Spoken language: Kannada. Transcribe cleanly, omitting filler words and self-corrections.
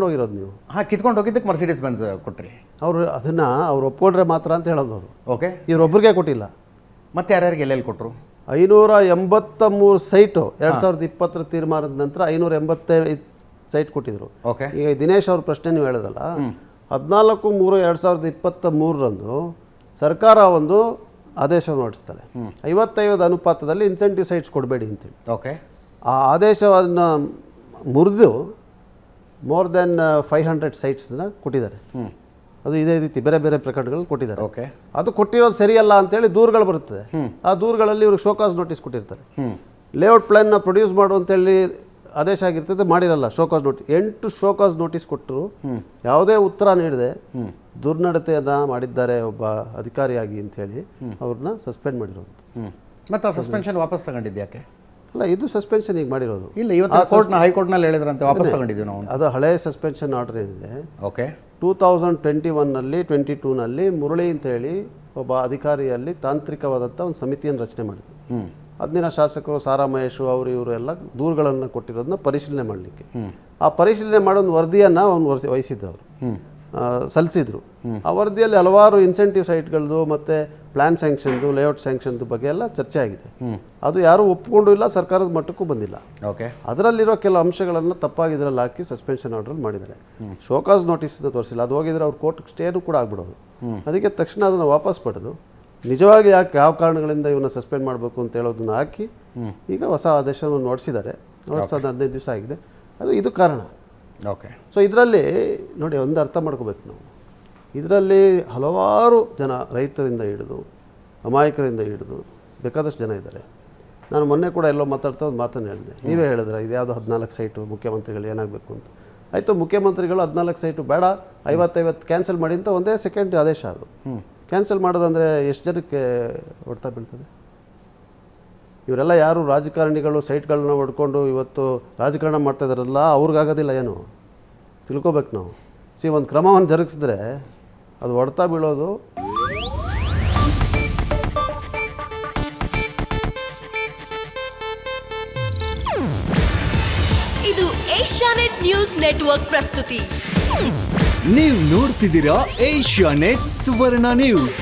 ಹೋಗಿರೋದು ನೀವು. ಕಿತ್ಕೊಂಡು ಹೋಗಿದ್ದಕ್ಕೆ ಮರ್ಸಿಡೀಸ್ ಬೆನ್ಸ್ ಕೊಟ್ರಿ. ಅದನ್ನು ಅವ್ರು ಒಪ್ಕೊಂಡ್ರೆ ಮಾತ್ರ ಅಂತ ಹೇಳೋದು ಅವರು. ಓಕೆ, ಇವರೊಬ್ಬರಿಗೆ ಕೊಟ್ಟಿಲ್ಲ. ಮತ್ತೆ ಯಾರ್ಯಾರಿಗೆ ಎಲ್ಲೆಲ್ಲಿ ಕೊಟ್ಟರು? 583 ಸೈಟು 2020 ತೀರ್ಮಾನದ ನಂತರ 585 ಸೈಟ್ ಕೊಟ್ಟಿದ್ರು. ಓಕೆ, ಈಗ ದಿನೇಶ್ ಅವ್ರ ಪ್ರಶ್ನೆ ನೀವು ಹೇಳಿದ್ರಲ್ಲ, 14/3/2023 ಸರ್ಕಾರ ಒಂದು ಆದೇಶವನ್ನು ಹೊರಡಿಸ್ತಾರೆ. 55 ಅನುಪಾತದಲ್ಲಿ ಇನ್ಸೆಂಟಿವ್ ಸೈಟ್ಸ್ ಕೊಡಬೇಡಿ ಅಂತೇಳಿ. ಓಕೆ, ಆ ಆದೇಶವನ್ನು ಮುರಿದು ಮೋರ್ ದೆನ್ 500 ಸೈಟ್ಸ್ನ ಕೊಟ್ಟಿದ್ದಾರೆ. ಅದು ಇದೇ ರೀತಿ ಬೇರೆ ಬೇರೆ ಪ್ರಕರಣಗಳು ಕೊಟ್ಟಿದ್ದಾರೆ. ಓಕೆ, ಅದು ಕೊಟ್ಟಿರೋದು ಸರಿಯಲ್ಲ ಅಂತೇಳಿ ದೂರುಗಳು ಬರುತ್ತದೆ. ಆ ದೂರುಗಳಲ್ಲಿ ಇವ್ರಿಗೆ ಶೋಕಾಸ್ ನೋಟಿಸ್ ಕೊಟ್ಟಿರ್ತಾರೆ. ಲೇಔಟ್ ಪ್ಲಾನ್ನ ಪ್ರೊಡ್ಯೂಸ್ ಮಾಡು ಅಂತೇಳಿ ಆದೇಶ ಆಗಿರ್ತದೆ, ಮಾಡಿರಲ್ಲ. ಶೋಕಾಸ್ ನೋಟಿಸ್ 8 ಶೋಕಾಸ್ ನೋಟಿಸ್ ಕೊಟ್ಟರು, ಯಾವುದೇ ಉತ್ತರ ನೀಡದೆ ದುರ್ನಡತೆಯನ್ನು ಮಾಡಿದ್ದಾರೆ ಒಬ್ಬ ಅಧಿಕಾರಿಯಾಗಿ ಅಂಥೇಳಿ ಅವ್ರನ್ನ ಸಸ್ಪೆಂಡ್ ಮಾಡಿರೋದು. ಮತ್ತೆ ಆ ಸಸ್ಪೆನ್ಷನ್ ವಾಪಸ್ ತಗೊಂಡಿದ್ಯಾಕೆ? ಅಲ್ಲ, ಇದು ಸಸ್ಪೆನ್ಷನ್ ಈಗ ಮಾಡಿರೋದು. ಇಲ್ಲ, ಇವತ್ತು ಹೈಕೋರ್ಟ್ನಲ್ಲಿ ಹೇಳಿದ್ರಂತೆ ವಾಪಸ್ ತಗೊಂಡಿದ್ದೀವಿ ನಾವು. ಅದು ಹಳೆ ಸಸ್ಪೆನ್ಷನ್ ಆರ್ಡರ್ ಏನಿದೆ, ಓಕೆ, 2021ನಲ್ಲಿ 22ನಲ್ಲಿ ಮುರಳಿ ಅಂತೇಳಿ ಒಬ್ಬ ಅಧಿಕಾರಿಯಲ್ಲಿ ತಾಂತ್ರಿಕವಾದಂಥ ಒಂದು ಸಮಿತಿಯನ್ನು ರಚನೆ ಮಾಡಿದ್ರು. ಅಂದಿನ ಶಾಸಕರು ಸಾರಾ ಮಹೇಶು ಅವರು ಇವರು ಎಲ್ಲ ದೂರುಗಳನ್ನು ಕೊಟ್ಟಿರೋದನ್ನ ಪರಿಶೀಲನೆ ಮಾಡಲಿಕ್ಕೆ. ಆ ಪರಿಶೀಲನೆ ಮಾಡೋ ಒಂದು ವರದಿಯನ್ನು ಅವನು ವಹಿಸಿದ್ದವರು ಸಲ್ಲಿಸಿದ್ರು. ಆ ವರದಿಯಲ್ಲಿ ಹಲವಾರು ಇನ್ಸೆಂಟಿವ್ ಸೈಟ್ಗಳದ್ದು ಮತ್ತು ಪ್ಲ್ಯಾನ್ ಸ್ಯಾಂಕ್ಷನ್ದು, ಲೇಔಟ್ ಸ್ಯಾಂಕ್ಷನ್ದು ಬಗ್ಗೆ ಎಲ್ಲ ಚರ್ಚೆ ಆಗಿದೆ. ಅದು ಯಾರೂ ಒಪ್ಪಿಕೊಂಡು ಇಲ್ಲ, ಸರ್ಕಾರದ ಮಟ್ಟಕ್ಕೂ ಬಂದಿಲ್ಲ. ಓಕೆ, ಅದರಲ್ಲಿರೋ ಕೆಲವು ಅಂಶಗಳನ್ನು ತಪ್ಪಾಗಿದ್ರಲ್ಲಿ ಹಾಕಿ ಸಸ್ಪೆನ್ಷನ್ ಆರ್ಡರ್ ಮಾಡಿದ್ದಾರೆ. ಶೋಕಾಸ್ ನೋಟಿಸ್ ತೋರಿಸಿಲ್ಲ. ಅದು ಹೋಗಿದ್ರೆ ಅವ್ರು ಕೋರ್ಟ್ ಸ್ಟೇನು ಕೂಡ ಆಗ್ಬಿಡೋದು. ಅದಕ್ಕೆ ತಕ್ಷಣ ಅದನ್ನು ವಾಪಸ್ ಪಡೆದು ನಿಜವಾಗಿ ಯಾಕೆ ಯಾವ ಕಾರಣಗಳಿಂದ ಇವನ್ನ ಸಸ್ಪೆಂಡ್ ಮಾಡಬೇಕು ಅಂತ ಹೇಳೋದನ್ನ ಹಾಕಿ ಈಗ ಹೊಸ ಆದೇಶವನ್ನು ಹೊರಡಿಸಿದ್ದಾರೆ. ಹೊರಡಿಸೋದು 15 ದಿವಸ ಆಗಿದೆ. ಇದು ಕಾರಣ. ಓಕೆ, ಸೊ ಇದರಲ್ಲಿ ನೋಡಿ, ಒಂದು ಅರ್ಥ ಮಾಡ್ಕೋಬೇಕು ನಾವು. ಇದರಲ್ಲಿ ಹಲವಾರು ಜನ, ರೈತರಿಂದ ಹಿಡಿದು ಅಮಾಯಕರಿಂದ ಹಿಡಿದು ಬೇಕಾದಷ್ಟು ಜನ ಇದ್ದಾರೆ. ನಾನು ಮೊನ್ನೆ ಕೂಡ ಎಲ್ಲೋ ಮಾತಾಡ್ತಾ ಒಂದು ಮಾತನ್ನು ಹೇಳಿದೆ. ನೀವೇ ಹೇಳಿದ್ರೆ ಇದ್ಯಾವುದು 14 ಸೈಟು ಮುಖ್ಯಮಂತ್ರಿಗಳು ಏನಾಗಬೇಕು ಅಂತ. ಆಯಿತು, ಮುಖ್ಯಮಂತ್ರಿಗಳು 14 ಸೈಟು ಬೇಡ, 50 ಕ್ಯಾನ್ಸಲ್ ಮಾಡಿ ಅಂತ ಒಂದೇ ಸೆಕೆಂಡ್ ಆದೇಶ. ಅದು ಕ್ಯಾನ್ಸಲ್ ಮಾಡೋದಂದರೆ ಎಷ್ಟು ಜನಕ್ಕೆ ಹೊಡ್ತಾ ಬೀಳ್ತದೆ? ಇವರೆಲ್ಲ ಯಾರು ರಾಜಕಾರಣಿಗಳು ಸೈಟ್ಗಳನ್ನ ಹೊಡ್ಕೊಂಡು ಇವತ್ತು ರಾಜಕಾರಣ ಮಾಡ್ತಾ ಇದ್ದಾರಲ್ಲ, ಅವ್ರಿಗಾಗೋದಿಲ್ಲ. ಏನು ತಿಳ್ಕೊಬೇಕು ನಾವು. ಒಂದು ಕ್ರಮವನ್ನು ಜರುಗಿಸಿದ್ರೆ ಅದು ಹೊಡ್ತಾ ಬೀಳೋದು. ಇದು ಏಷ್ಯಾನೆಟ್ ನ್ಯೂಸ್ ನೆಟ್ವರ್ಕ್ ಪ್ರಸ್ತುತಿ. ನೀವು ನೋಡ್ತಿದ್ದೀರಾ ಏಷ್ಯಾನೆಟ್ ಸುವರ್ಣ ನ್ಯೂಸ್.